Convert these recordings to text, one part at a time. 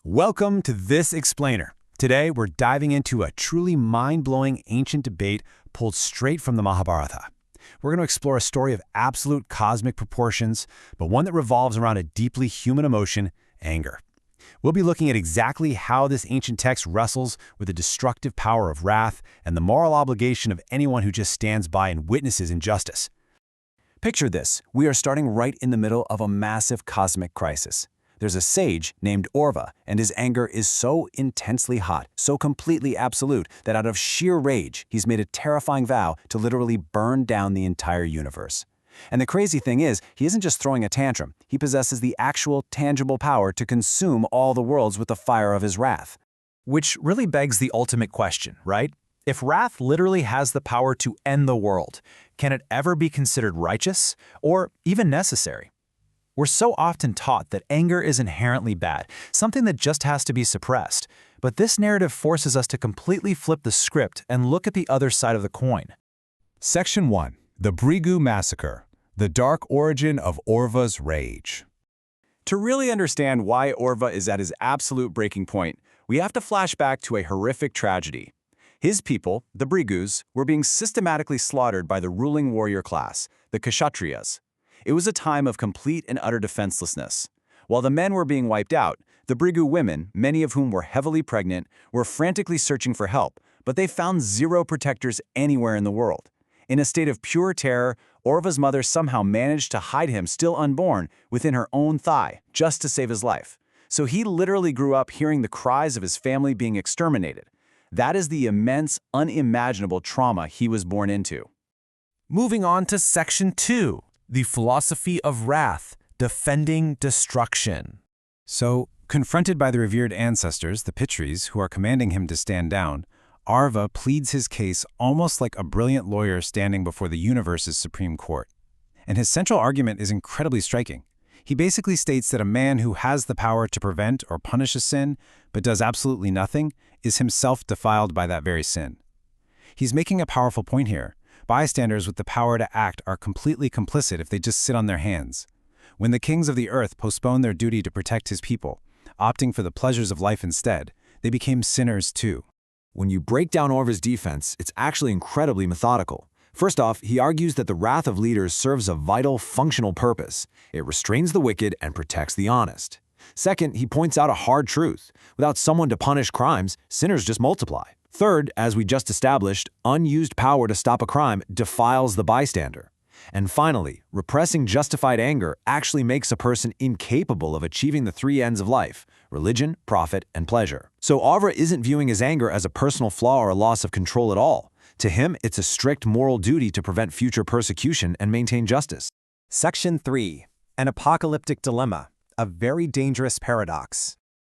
Welcome to This Explainer. Today, we're diving into a truly mind-blowing ancient debate pulled straight from the Mahabharata. We're going to explore a story of absolute cosmic proportions, but one that revolves around a deeply human emotion, anger. We'll be looking at exactly how this ancient text wrestles with the destructive power of wrath and the moral obligation of anyone who just stands by and witnesses injustice. Picture this. We are starting right in the middle of a massive cosmic crisis. There's a sage named Aurva, and his anger is so intensely hot, so completely absolute, that out of sheer rage, he's made a terrifying vow to literally burn down the entire universe. And the crazy thing is, he isn't just throwing a tantrum. He possesses the actual, tangible power to consume all the worlds with the fire of his wrath. Which really begs the ultimate question, right? If wrath literally has the power to end the world, can it ever be considered righteous or even necessary? We're so often taught that anger is inherently bad, something that just has to be suppressed. But this narrative forces us to completely flip the script and look at the other side of the coin. Section 1. The Bhrigu Massacre. The Dark Origin of Aurva's Rage. To really understand why Aurva is at his absolute breaking point, we have to flash back to a horrific tragedy. His people, the Bhrigus, were being systematically slaughtered by the ruling warrior class, the Kshatriyas. It was a time of complete and utter defenselessness. While the men were being wiped out, the Bhrigu women, many of whom were heavily pregnant, were frantically searching for help, but they found zero protectors anywhere in the world. In a state of pure terror, Aurva's mother somehow managed to hide him still unborn within her own thigh, just to save his life. So he literally grew up hearing the cries of his family being exterminated. That is the immense, unimaginable trauma he was born into. Moving on to Section 2, the philosophy of wrath, defending destruction. So, confronted by the revered ancestors, the Pitris, who are commanding him to stand down, Aurva pleads his case almost like a brilliant lawyer standing before the universe's Supreme Court. And his central argument is incredibly striking. He basically states that a man who has the power to prevent or punish a sin, but does absolutely nothing, is himself defiled by that very sin. He's making a powerful point here. Bystanders with the power to act are completely complicit if they just sit on their hands. When the kings of the earth postponed their duty to protect his people, opting for the pleasures of life instead, they became sinners too. When you break down Aurva's defense, it's actually incredibly methodical. First off, he argues that the wrath of leaders serves a vital, functional purpose. It restrains the wicked and protects the honest. Second, he points out a hard truth. Without someone to punish crimes, sinners just multiply. Third, as we just established, unused power to stop a crime defiles the bystander. And finally, repressing justified anger actually makes a person incapable of achieving the three ends of life: religion, profit, and pleasure. So Aurva isn't viewing his anger as a personal flaw or a loss of control at all. To him, it's a strict moral duty to prevent future persecution and maintain justice. Section 3, an apocalyptic dilemma, a very dangerous paradox.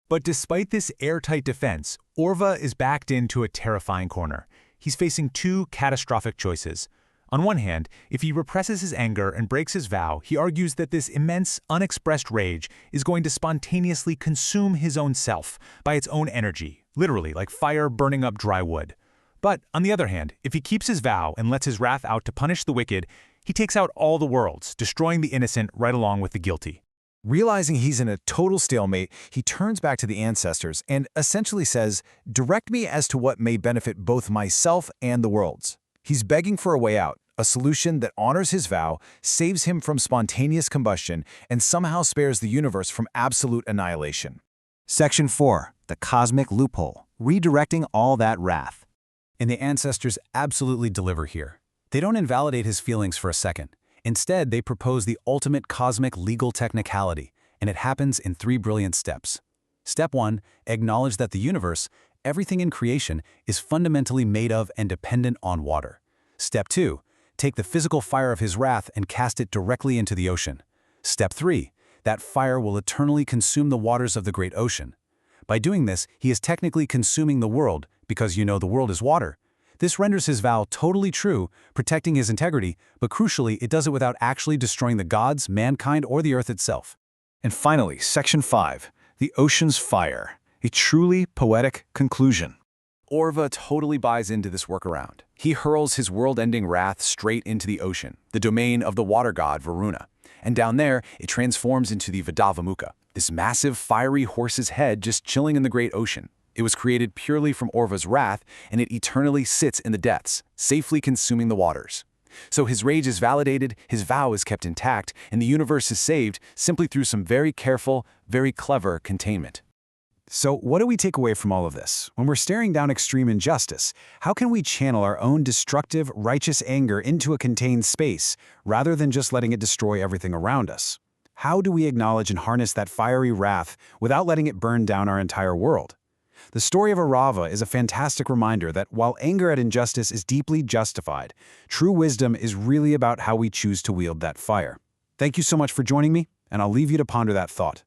But despite this airtight defense, Aurva is backed into a terrifying corner. He's facing two catastrophic choices. On one hand, if he represses his anger and breaks his vow, he argues that this immense, unexpressed rage is going to spontaneously consume his own self by its own energy, literally like fire burning up dry wood. But on the other hand, if he keeps his vow and lets his wrath out to punish the wicked, he takes out all the worlds, destroying the innocent right along with the guilty. Realizing he's in a total stalemate, he turns back to the ancestors and essentially says, "Direct me as to what may benefit both myself and the worlds." He's begging for a way out, a solution that honors his vow, saves him from spontaneous combustion, and somehow spares the universe from absolute annihilation. Section 4. The Cosmic Loophole. Redirecting all that wrath. And the ancestors absolutely deliver here. They don't invalidate his feelings for a second. Instead, they propose the ultimate cosmic legal technicality, and it happens in 3 brilliant steps. Step 1. Acknowledge that the universe, everything in creation, is fundamentally made of and dependent on water. Step 2. Take the physical fire of his wrath and cast it directly into the ocean. Step 3. That fire will eternally consume the waters of the great ocean. By doing this, he is technically consuming the world, because the world is water. This renders his vow totally true, protecting his integrity, but crucially, it does it without actually destroying the gods, mankind, or the earth itself. And finally, Section 5, the ocean's fire, a truly poetic conclusion. Aurva totally buys into this workaround. He hurls his world-ending wrath straight into the ocean, the domain of the water god Varuna. And down there, it transforms into the Vadavamukha, this massive, fiery horse's head just chilling in the great ocean. It was created purely from Aurva's wrath, and it eternally sits in the depths, safely consuming the waters. So his rage is validated, his vow is kept intact, and the universe is saved simply through some very careful, very clever containment. So what do we take away from all of this? When we're staring down extreme injustice, how can we channel our own destructive, righteous anger into a contained space, rather than just letting it destroy everything around us? How do we acknowledge and harness that fiery wrath without letting it burn down our entire world? The story of Aurva is a fantastic reminder that while anger at injustice is deeply justified, true wisdom is really about how we choose to wield that fire. Thank you so much for joining me, and I'll leave you to ponder that thought.